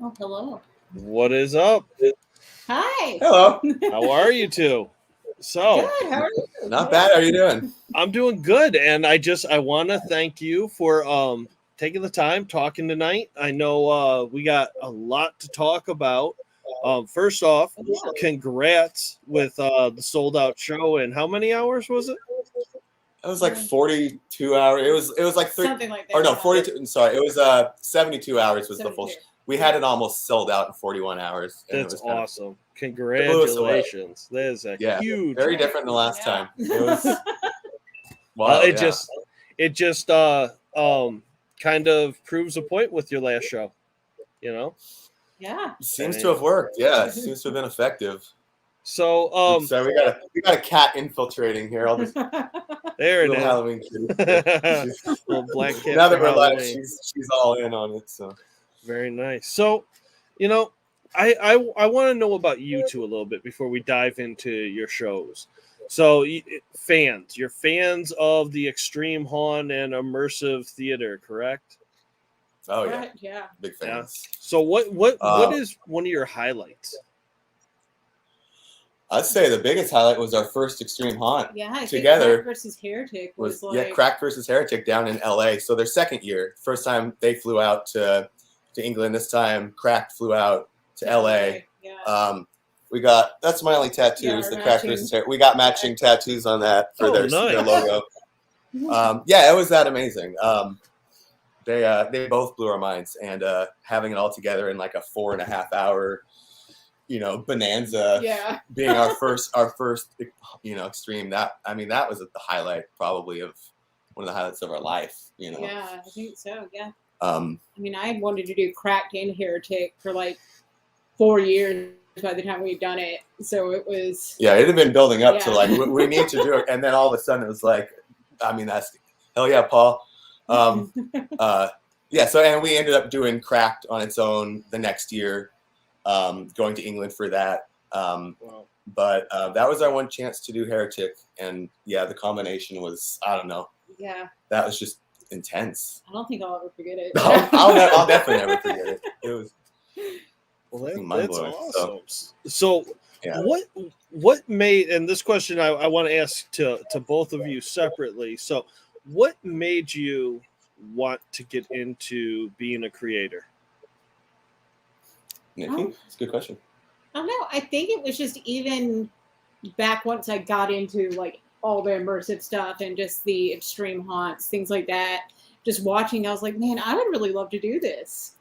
Oh, hello. What is up? Hi. Hello. How are you two? So, Good. How are you? Not bad. How are you doing? I'm doing good, and I want to thank you for taking the time talking tonight. I know we got a lot to talk about. First off, Yeah. congrats with the sold out show. And how many hours was it? It was like 42 hours. It was like Something like that. or no, yeah. 42. I'm sorry. It was 72 hours was the full. 72. We had it almost sold out in 41 hours. And That's it was kind of, awesome. blew us away. Congratulations. That is a Yeah, huge. very different than last Yeah. time. It was Uh, wild. it just kind of proves a point with your last show, you know. Yeah. Seems to have worked. Yeah, it seems to have been effective. So So we got a cat infiltrating here. I'll just there it little is. Halloween kitty. Little black cat. Now that for we're live, Halloween. she's all in on it. So Very nice. So, you know, I want to know about you two a little bit before we dive into your shows. So, you're fans of the extreme haunt and immersive theater, correct? oh yeah, Right. Yeah. big Yeah. fans. So, what Um, is one of your highlights? I'd say the biggest highlight was our first Extreme Haunt Yeah. I together. think Crack versus Heretic was like. Crack versus Heretic down in LA. So their second year. First time they flew out to England. This time Crack flew out to LA. Yeah. We got that's my only tattoo Yeah, is the our Crack matching- versus Heretic. We got matching tattoos on that for Oh, their nice. logo. Yeah, it was that amazing. They both blew our minds, and having it all together in like a 4.5 hour, bonanza. Yeah. Being our first, extreme. That was the highlight probably of one of the highlights of our life. Yeah. I think so. Yeah. I I had wanted to do Cracked and Heretic for like 4 years by the time we'd done it. So it was. Yeah, it had been building up to Yeah. like we need to do it, and then all of a sudden it was like, that's hell yeah, Paul. Yeah. So and we ended up doing Cracked on its own the next year, going to England for that. Wow. But that was our one chance to do Heretic, and yeah, the combination was Yeah. that was just intense. I don't think I'll ever forget it. I'll definitely never forget it. It was Well, that's mind-blowing, awesome. So yeah. what made, and this question I want to ask to both of you separately. So, what made you want to get into being a creator? Nicci, it's a good question. I don't know. I think it was just even back once I got into like all the immersive stuff and just the extreme haunts, things like that. Just watching, I was like, man, I would really love to do this.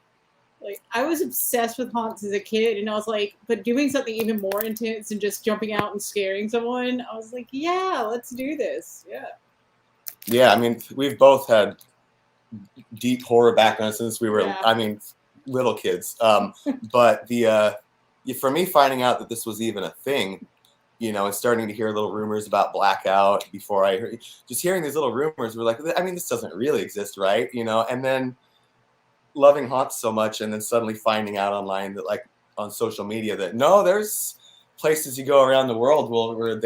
Like, I was obsessed with haunts as a kid, and I was like, but doing something even more intense and just jumping out and scaring someone, I was like, yeah, let's do this. Yeah. Yeah, we've both had deep horror backgrounds since we were, Yeah. little kids. But for me, finding out that this was even a thing, and starting to hear little rumors about blackout before I heard, just hearing these little rumors, we're like, this doesn't really exist, right? And then loving haunts so much, and then suddenly finding out online that, like, on social media, that no, there's places you go around the world where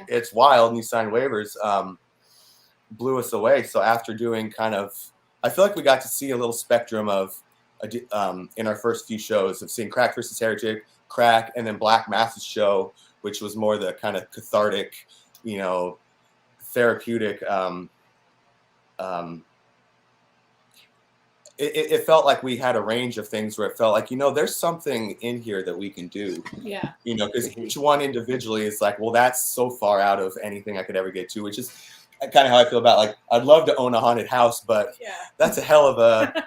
it's wild, and you sign waivers. Blew us away. So after doing I feel like we got to see a little spectrum of in our first few shows of seeing Crack versus Heretic, Crack, and then Black Mass's show, which was more the kind of cathartic, therapeutic. It felt like we had a range of things where it felt like, there's something in here that we can do. Yeah. Because each one individually is like, well, that's so far out of anything I could ever get to, which is kind of how I feel about, like, I'd love to own a haunted house, but that's a hell of a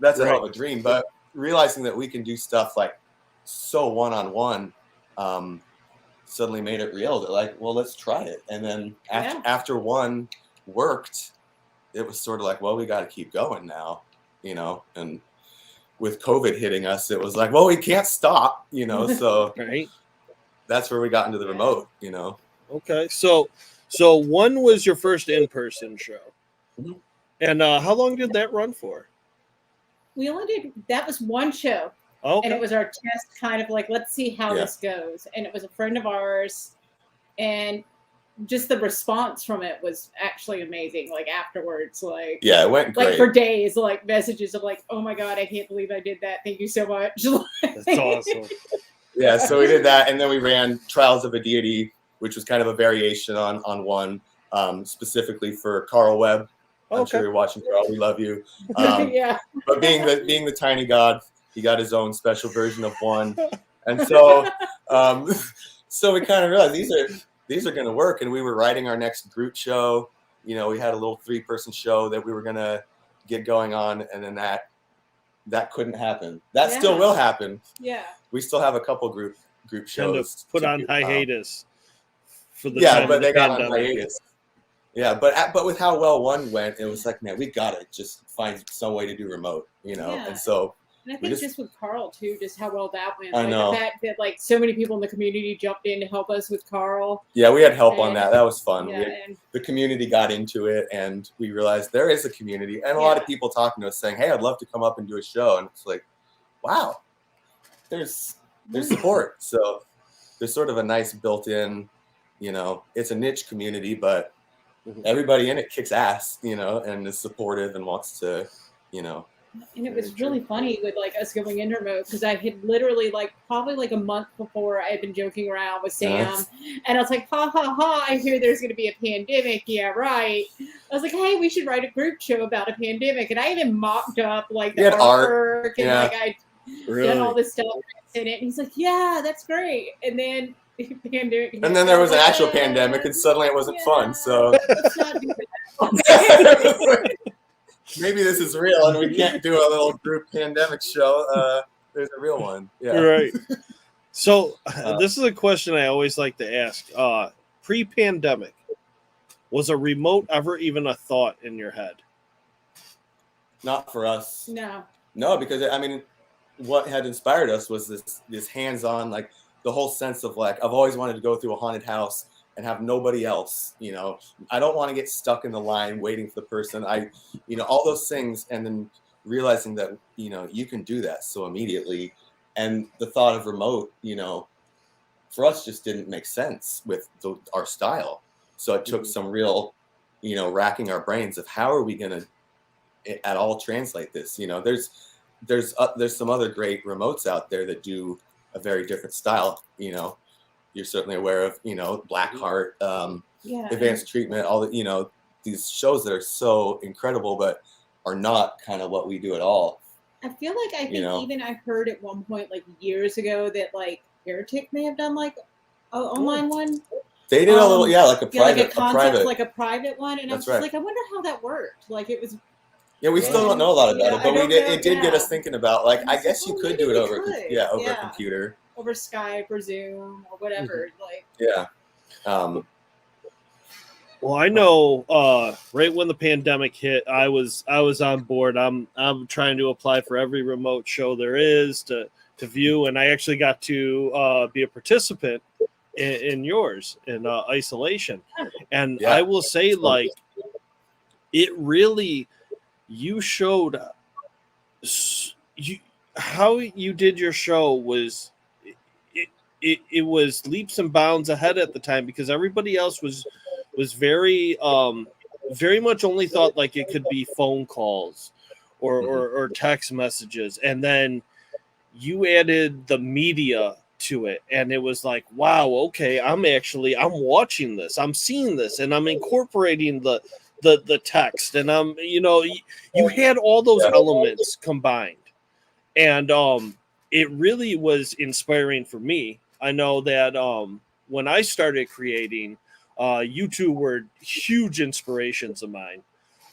hell of a dream. But realizing that we can do stuff like so one-on-one suddenly made it real, that like, well, let's try it. And then after one worked, it was sort of like, well, we got to keep going now, and with COVID hitting us, it was like, well, we can't stop, so Right. That's where we got into the remote, Okay. So one was your first in-person show. Mhm. And how long did that run for? We only did, that was one show. Okay. And it was our test, kind of like, let's see how this goes. And it was a friend of ours. And just the response from it was actually amazing. Like afterwards, like Yeah, it went great. like for days, like messages of like, oh my God, I can't believe I did that. Thank you so much. That's awesome. Yeah, so we did that, and then we ran Trials of a Deity, which was kind of a variation on one, specifically for Carl Webb. I'm sure you're watching, Carl. We love you. Yeah. But being the tiny god, he got his own special version of one, and so so we kind of realized these are going to work, and we were writing our next group show. You know, we had a little 3-person show that we were going to get going on, and then that couldn't happen. That still will happen. Yeah. We still have a couple group shows. Kind of put on hiatus for the yeah, time but of the they got pandemic. on hiatus. Yeah, but with how well one went, it was like, man, we gotta just find some way to do remote, you know. Yeah. And so and I think just with Carl too, just how well that went. I know. The fact that like so many people in the community jumped in to help us with Carl. Yeah, we had help on that. That was fun. Yeah, the community got into it, and we realized there is a community, and a lot of people talking to us saying, "Hey, I'd love to come up and do a show." And it's like, wow, there's support. So there's sort of a nice built-in, you know, it's a niche community, but everybody in it kicks ass, you know, and is supportive and wants to, you know. And it was really funny with like us going into remote because I had literally like probably like a month before I had been joking around with Sam, and I was like, ha ha ha! I hear there's going to be a pandemic. Yeah, right. I was like, hey, we should write a group show about a pandemic, and I even mocked up like the artwork and like I done all this stuff in it. And he's like, yeah, that's great. And then the pandemic. And then there was an actual pandemic, and suddenly it wasn't fun. So let's not do that. Maybe this is real, and we can't do a little group pandemic show. There's a real one. Yeah. Right. So this is a question I always like to ask. Pre-pandemic, was a remote ever even a thought in your head? Not for us. No, because I mean, what had inspired us was this hands-on, like the whole sense of like, I've always wanted to go through a haunted house and have nobody else, you know. I don't want to get stuck in the line waiting for the person. You know, all those things, and then realizing that, you know, you can do that so immediately. And the thought of remote, you know, for us just didn't make sense with our style. So it took some real, you know, racking our brains of how are we going to at all translate this. You know, there's some other great remotes out there that do a very different style, you know. You're certainly aware of, you know, Blackheart, Advanced Treatment, all the, you know, these shows that are so incredible, but are not kind of what we do at all. I feel like I think even I heard at one point, like years ago, that like Heretic may have done like an online one. They did a little, like a private, like a private one, and I was just like, I wonder how that worked. Like it was. Yeah, we still don't know a lot about it, but it did get us thinking about, like, I guess you could do it over a computer. Over Skype or Zoom or whatever. Like well, I know right when the pandemic hit, I was on board. I'm trying to apply for every remote show there is to view, and I actually got to be a participant in yours in isolation. And I will say, like, it really, you showed how you did your show was it was leaps and bounds ahead at the time, because everybody else was very very much only thought like it could be phone calls or text messages, and then you added the media to it, and it was like, wow, okay, I'm watching this, I'm seeing this, and I'm incorporating the text, and I'm, you know, you had all those elements combined, and it really was inspiring for me. I know that when I started creating, you two were huge inspirations of mine.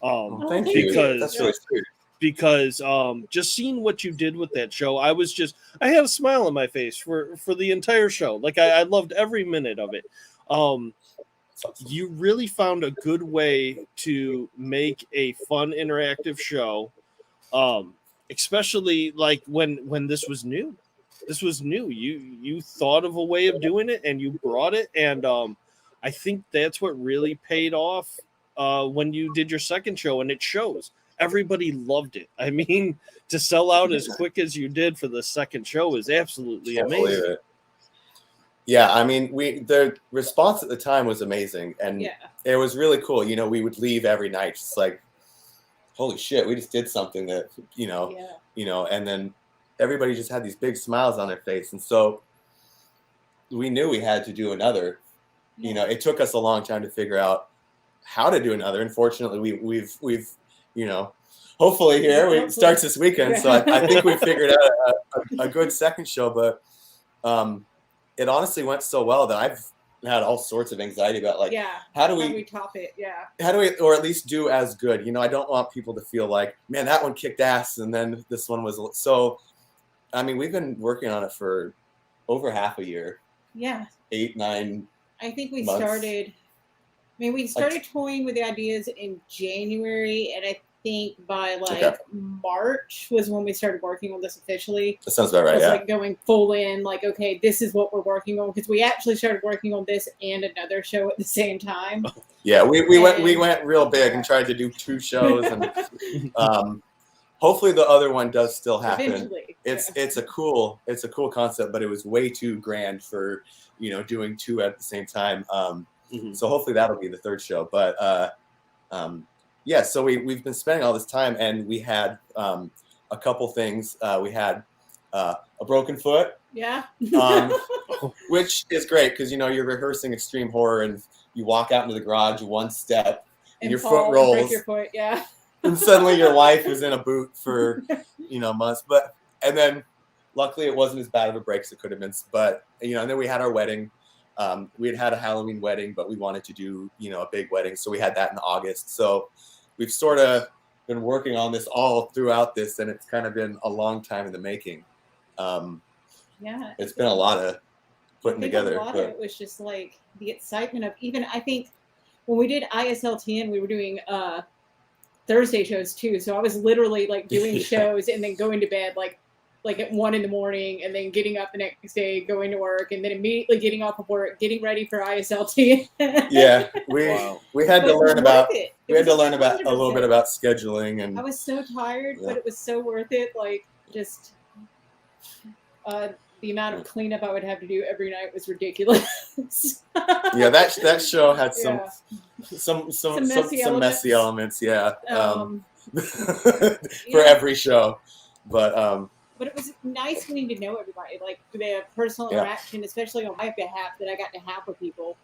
Thank you. That's really sweet. Because just seeing what you did with that show, I had a smile on my face for the entire show. Like I loved every minute of it. You really found a good way to make a fun, interactive show, especially like when this was new. This was new. You thought of a way of doing it, and you brought it, and I think that's what really paid off when you did your second show, and it shows. Everybody loved it. I mean, to sell out as quick as you did for the second show is absolutely amazing. Yeah, I mean, the response at the time was amazing, and Yeah. it was really cool. You know, we would leave every night just like, holy shit, we just did something that, Yeah. and then everybody just had these big smiles on their face, and so we knew we had to do another. You know, it took us a long time to figure out how to do another. Unfortunately, we've hopefully here it starts this weekend, so I think we figured out a good second show, but it honestly went so well that I've had all sorts of anxiety about like, how do we top it? Yeah. how do we, or at least do as good? You know, I don't want people to feel like, man, that one kicked ass, and then this one was so. I mean, we've been working on it for over half a year. Yeah. 8, 9. I think we months. started. I mean, we started toying with the ideas in January, and I think by like March was when we started working on this officially. That sounds about right. It was Yeah. like going full in, like, okay, this is what we're working on, because we actually started working on this and another show at the same time. Yeah, we went real big and tried to do 2 shows, and hopefully the other one does still happen. Eventually. It's a cool concept, but it was way too grand for doing 2 at the same time. So hopefully that'll be the 3rd show. But yeah, so we've been spending all this time, and we had a couple things. We had a broken foot. Yeah. Which is great because you're rehearsing extreme horror, and you walk out into the garage 1 step, and your foot rolls. Break your foot, yeah. And suddenly your wife is in a boot for months. And then luckily it wasn't as bad of a break as it could have been. But and then we had our wedding. We had a Halloween wedding, but we wanted to do a big wedding, so we had that in August. So we've sort of been working on this all throughout this, and it's kind of been a long time in the making. Yeah, it's been a lot of putting together. A lot of it was just like the excitement of, even I think when we did ISLTN, we were doing Thursday shows too. So I was literally like doing shows and then going to bed like at 1 a.m, and then getting up the next day, going to work, and then immediately getting off of work, getting ready for ISLT. Yeah, we had to learn about a little bit about scheduling, and I was so tired, but it was so worth it. Like just the amount of cleanup I would have to do every night was ridiculous. Yeah, that show had some messy elements. Yeah, for every show, but it was nice getting to know everybody, like the personal interaction, especially on my behalf, that I got to have with people.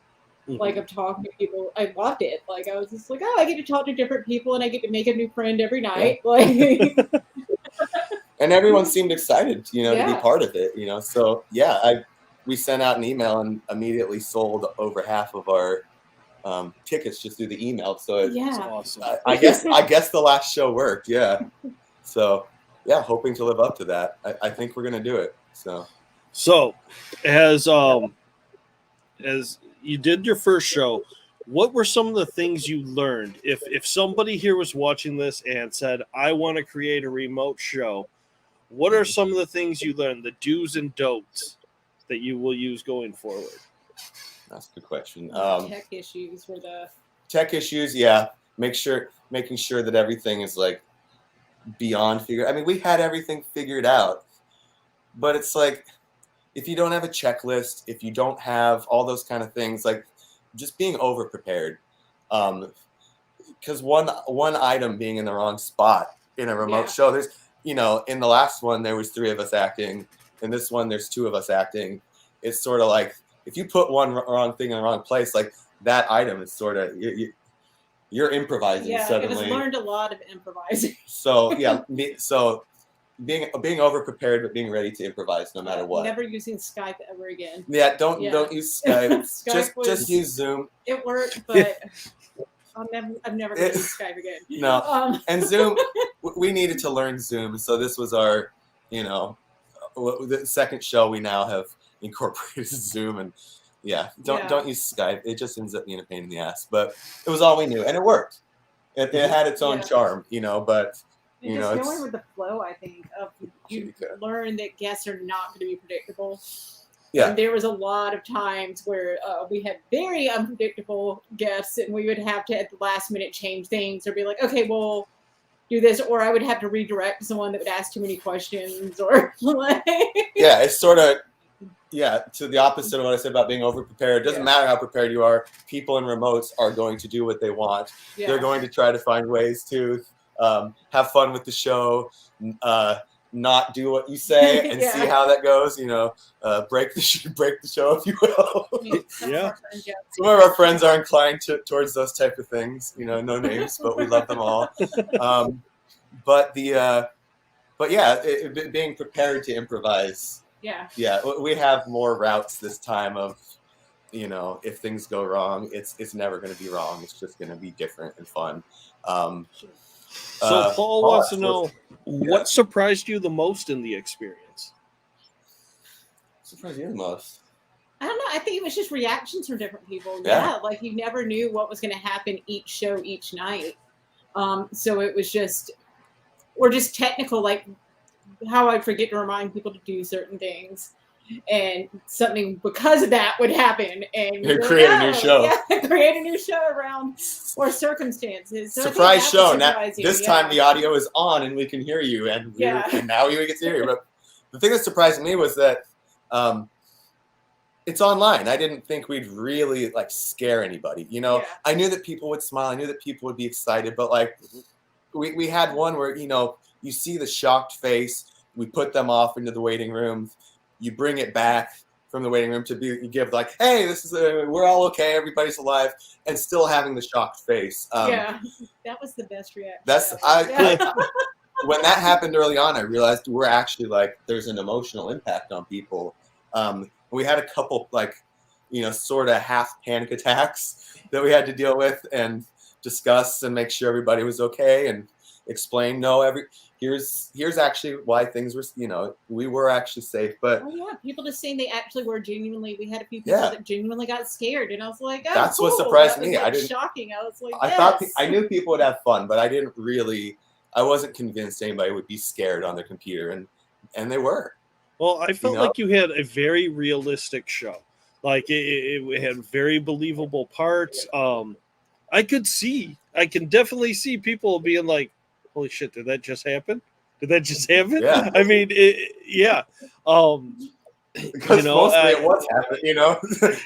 Like, of talking to people. I loved it. Like, I was just like, oh, I get to talk to different people, and I get to make a new friend every night. Yeah. Like, and everyone seemed excited, to be part of it, So yeah, we sent out an email and immediately sold over half of our tickets just through the email. So that's awesome. I guess the last show worked. Yeah. So yeah, hoping to live up to that. I think we're gonna do it. So as you did your first show, what were some of the things you learned? If somebody here was watching this and said, I want to create a remote show, what are some of the things you learned, the do's and don'ts that you will use going forward? That's a good question. Tech issues were the tech issues. Yeah. Making sure that everything is like beyond figured. I mean, we had everything figured out, but it's like, if you don't have a checklist, if you don't have all those kind of things, like just being over prepared, because one item being in the wrong spot in a remote show, there's in the last one there was 3 of us acting, in this one there's 2 of us acting. It's sort of like, if you put one wrong thing in the wrong place, like that item is sort of you're improvising suddenly. I just learned a lot of improvising. So yeah, being over prepared, but being ready to improvise no matter what. Never using Skype ever again. Yeah, don't use Skype. just use Zoom. It worked, but I'm never going to use Skype again. No, and Zoom. We needed to learn Zoom, so this was our, the second show. We now have incorporated Zoom, and don't use Skype. It just ends up being a pain in the ass. But it was all we knew, and it worked. It had its own charm, but. Just going with the flow, I think, of you learn that guests are not going to be predictable. Yeah. And there was a lot of times where we had very unpredictable guests, and we would have to, at the last minute, change things or be like, okay, well, do this. Or I would have to redirect someone that would ask too many questions or like. Yeah, it's sort of yeah, to the opposite of what I said about being overprepared. It doesn't matter how prepared you are. People in remotes are going to do what they want. Yeah. They're going to try to find ways to have fun with the show, not do what you say, and see how that goes. You know, break the show, if you will. Yeah. Some of our friends are inclined towards those type of things. You know, no names, but we love them all. But yeah, being prepared to improvise. Yeah, we have more routes this time of, you know, if things go wrong, it's never going to be wrong. It's just going to be different and fun. So Paul wants to know what surprised you the most in the experience? Surprised you the most? I don't know. I think it was just reactions from different people. Yeah. Like you never knew what was going to happen each show, each night. So it was just, or just technical, like how I forget to remind people to do certain things, and something because of that would happen, and you create a new show. Yeah, create a new show around or circumstances. So surprise show. Now this time the audio is on and we can hear you, and and now we get to hear you. But the thing that surprised me was that it's online. I didn't think we'd really like scare anybody. You know, I knew that people would smile. I knew that people would be excited. But like, we had one where, you know, you see the shocked face. We put them off into the waiting room. You bring it back from the waiting room to you give like, hey, this is we're all okay. Everybody's alive, and still having the shocked face. That was the best reaction. When that happened early on, I realized we're actually like, there's an emotional impact on people. We had a couple like, you know, sort of half panic attacks that we had to deal with and discuss and make sure everybody was okay and explain. Here's actually why things were, you know, we were actually safe. But people just saying they actually were genuinely. We had a few people that genuinely got scared, and I was like, oh, that's cool. what surprised me. Like, I didn't. Shocking. I was like, I knew people would have fun, but I wasn't convinced anybody would be scared on their computer, and they were. Well, I felt like you had a very realistic show. Like it had very believable parts. I can definitely see people being like, holy shit, did that just happen? Did that just happen? Yeah. I mean, because mostly it was happening, you know.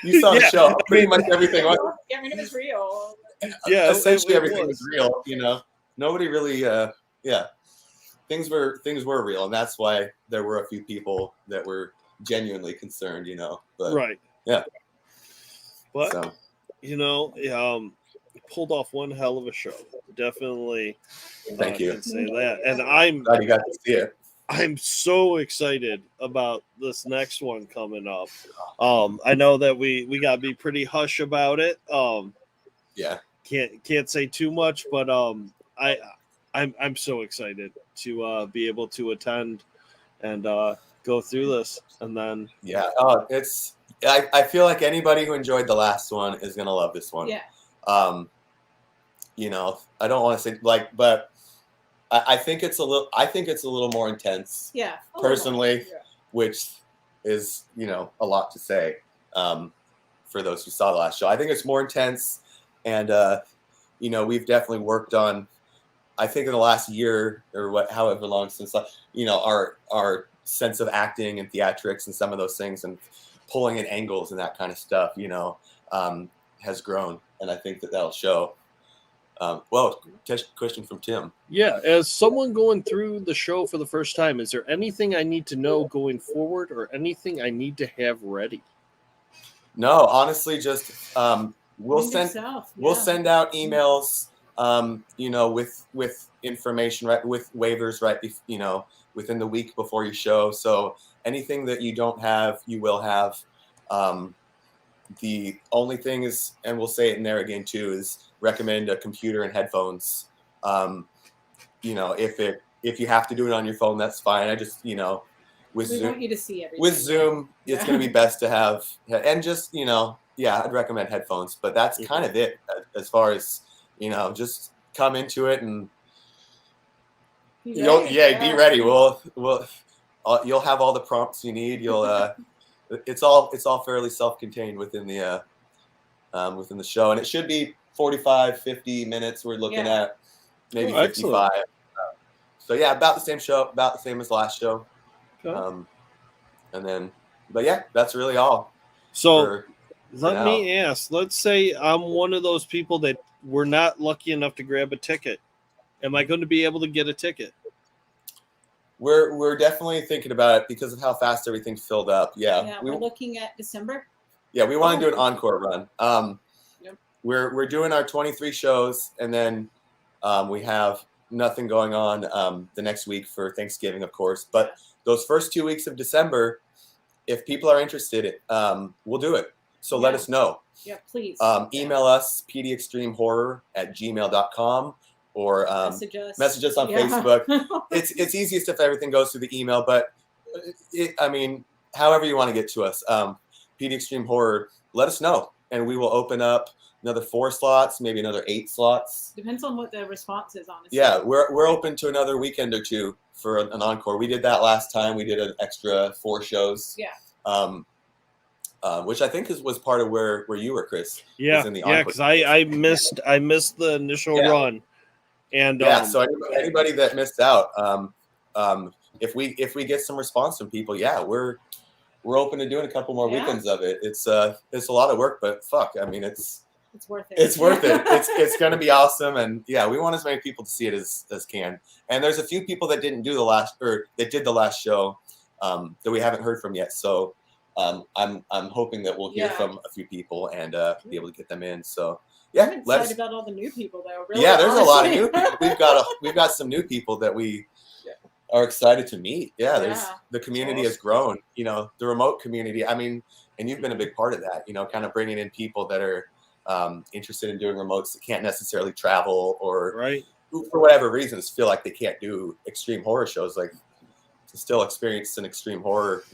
You saw the show. Pretty much everything was. Yeah, I mean, it was real. Yeah, essentially everything was real, you know. Nobody really, things were real, and that's why there were a few people that were genuinely concerned, you know. But, right. Yeah. But you know, pulled off one hell of a show. Definitely. Thank you. Can say that, and I'm glad you got to see it. I'm so excited about this next one coming up. I know that we got to be pretty hush about it. Can't say too much, but I'm so excited to be able to attend and go through this, and then I feel like anybody who enjoyed the last one is gonna love this one. Yeah. You know, I don't want to say like, but I think it's a little more intense. Yeah. Personally, which is, you know, a lot to say for those who saw the last show. I think it's more intense, and you know, we've definitely worked on. I think in the last year or however long since, you know, our sense of acting and theatrics and some of those things and pulling in angles and that kind of stuff, you know, has grown, and I think that'll show. Question from Tim. Yeah, as someone going through the show for the first time, is there anything I need to know going forward, or anything I need to have ready? No, honestly, just we'll send out emails, you know, with information, right, with waivers, right, you know, within the week before your show. So anything that you don't have, you will have. The only thing is, and we'll say it in there again too, is recommend a computer and headphones. You know, if you have to do it on your phone, that's fine. I just, you know, we want you to see everything. With Zoom, it's going to be best to have, and just, you know, I'd recommend headphones, but that's kind of it as far as, you know, just come into it and be ready. You'll have all the prompts you need. You'll it's all fairly self-contained within the show, and it should be 45-50 minutes. We're looking at maybe 55. So about the same show, about the same as last show. Okay. And then But yeah, that's really all. So for let now. me ask. Let's say I'm one of those people that were not lucky enough to grab a ticket. Am I going to be able to get a ticket? We're definitely thinking about it because of how fast everything's filled up. Yeah, we're looking at December. Yeah, we want to do an encore run. Yep. We're doing our 23 shows, and then we have nothing going on the next week for Thanksgiving, of course. But those first 2 weeks of December, if people are interested, we'll do it. So let us know. Yeah, please. Email us, pdxtremehorror@gmail.com, or message us on Facebook. It's easiest if everything goes through the email, but however you want to get to us, PDXtreme Horror, let us know, and we will open up another 4 slots, maybe another 8 slots. Depends on what the response is, honestly. Yeah, we're open to another weekend or 2 for an encore. We did that last time. We did an extra 4 shows. Yeah. Which I think was part of where you were, Chris. Yeah, was in the because I missed the initial run, and so anybody that missed out, if we get some response from people, we're open to doing a couple more weekends of it. It's a lot of work, but fuck, I mean it's worth it. It's worth it. It's going to be awesome, and we want as many people to see it as can. And there's a few people that didn't do that did the last show that we haven't heard from yet. So I'm hoping that we'll hear from a few people and be able to get them in. So I'm excited about all the new people though. Really, there's a lot of new people. We've got some new people that we are excited to meet. The community has grown. The remote community. I mean, and you've been a big part of that. Kind of bringing in people that are interested in doing remotes that can't necessarily travel or who, for whatever reasons, feel like they can't do extreme horror shows. Like to still experience an extreme horror,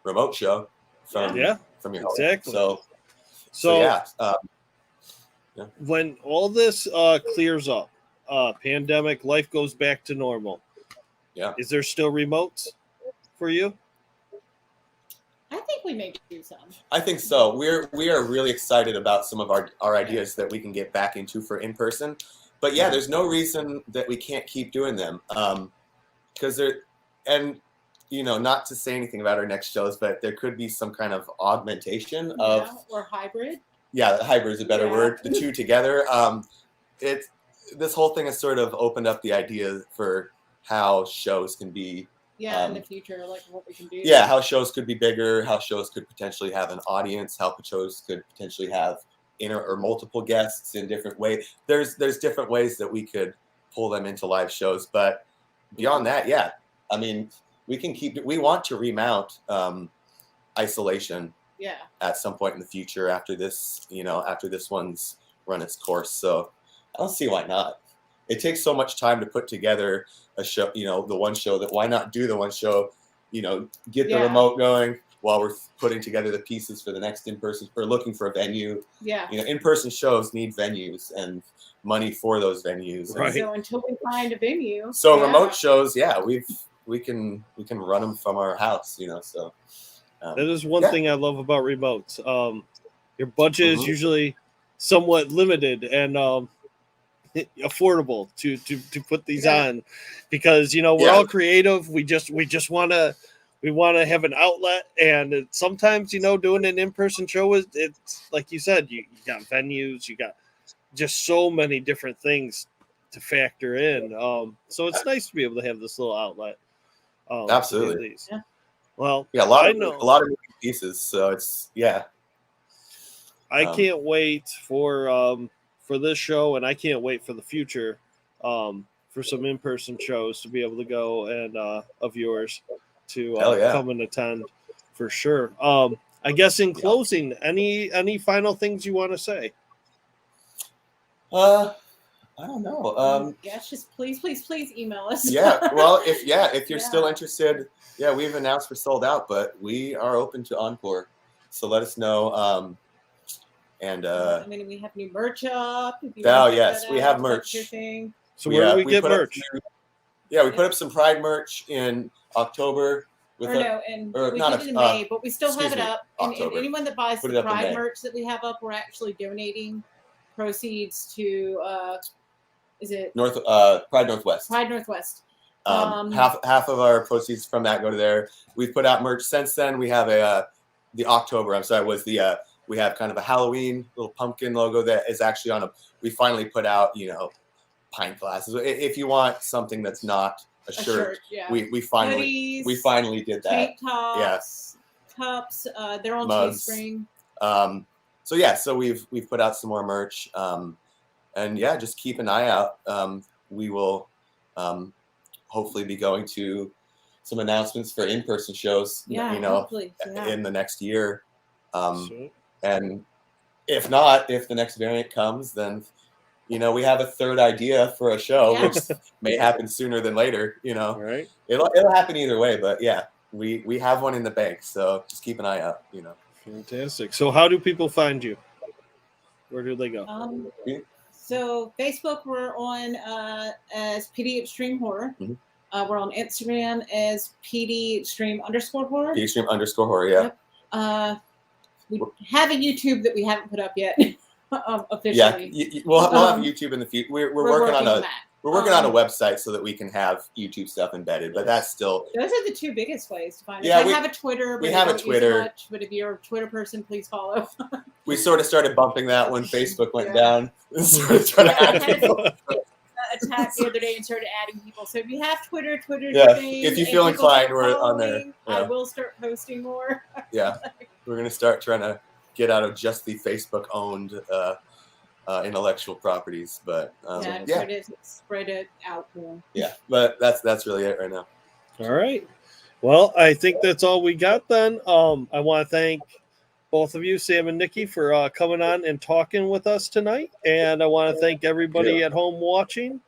remote show from your home. Exactly. So when all this clears up, pandemic, life goes back to normal. Yeah. Is there still remotes for you? I think we may do some. I think so. We are really excited about some of our ideas that we can get back into for in person. But there's no reason that we can't keep doing them. Because not to say anything about our next shows, but there could be some kind of augmentation of or hybrid. Yeah, hybrid is a better word. The two together. This whole thing has sort of opened up the idea for how shows can be. In the future, like what we can do. Yeah, how shows could be bigger, how shows could potentially have an audience, how shows could potentially have inner or multiple guests in different ways. There's different ways that we could pull them into live shows, but beyond that, I mean, we want to remount isolation at some point in the future after this one's run its course. So I don't see why not. It takes so much time to put together a show, the one show, that why not do the one show, get the remote going while we're putting together the pieces for the next in-person, or looking for a venue. In-person shows need venues and money for those venues. Right. So until we find a venue. So remote shows, we can run them from our house, so. That is one thing I love about remotes. Your budget is usually somewhat limited and affordable to put these on, because we're all creative. We just want to have an outlet, and sometimes doing an in-person show it's like you said, you got venues, you got just so many different things to factor in. So it's nice to be able to have this little outlet. Absolutely. Well, a lot of moving pieces, so it's I can't wait for this show, and I can't wait for the future for some in-person shows to be able to go and of yours to come and attend for sure. I guess in closing, any final things you want to say? I don't know. Just please email us. Well, if you're still interested, we've announced we're sold out, but we are open to encore. So let us know. And we have new merch up. We have merch. So where do we get merch? We put up some Pride merch in October. We did it in May, but we still have it up. And anyone that buys the Pride merch that we have up, we're actually donating proceeds to is it Pride Northwest. Pride Northwest. Half of our proceeds from that go to there. We've put out merch since then. We have the October. I'm sorry, was the we have kind of a Halloween little pumpkin logo that is actually on a. We finally put out, pint glasses. If you want something that's not a shirt, yeah. we finally Hoodies, did that. Tank tops, cups. They're on Mugs. Teespring. So we've put out some more merch, and yeah, just keep an eye out. We will hopefully be going to some announcements for in-person shows. Hopefully, in the next year. Sweet. And if not, if the next variant comes, then we have a third idea for a show, which may happen sooner than later. Right. It'll happen either way, but yeah, we have one in the bank, so just keep an eye out. Fantastic. So how do people find you? Where do they go? So Facebook, we're on as PDXtreme Horror. Mm-hmm. We're on Instagram as PDXtreme_horror. PDXtreme_horror, yeah. Yep. We have a YouTube that we haven't put up yet officially. Yeah, we'll have YouTube in the future. We're working on that. We're working on a website so that we can have YouTube stuff embedded, but that's still. Those are the two biggest ways to find us. Yeah, I have a Twitter. We have a Twitter. Much, but if you're a Twitter person, please follow. We sort of started bumping that when Facebook went down. Sort of trying to add people. Attack the other day and started adding people. So if you have Twitter's yeah. thing, If you feel inclined, we're on there. Yeah. I will start posting more. Yeah, we're gonna start trying to get out of just the Facebook-owned intellectual properties, but try to spread it out more. Yeah, but that's really it right now. All right. Well, I think that's all we got then. I want to thank both of you, Sam and Nicci, for coming on and talking with us tonight. And I want to thank everybody at home watching.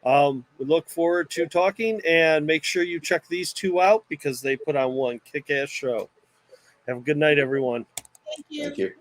We look forward to talking, and make sure you check these two out because they put on one kick-ass show. Have a good night, everyone. Thank you. Thank you.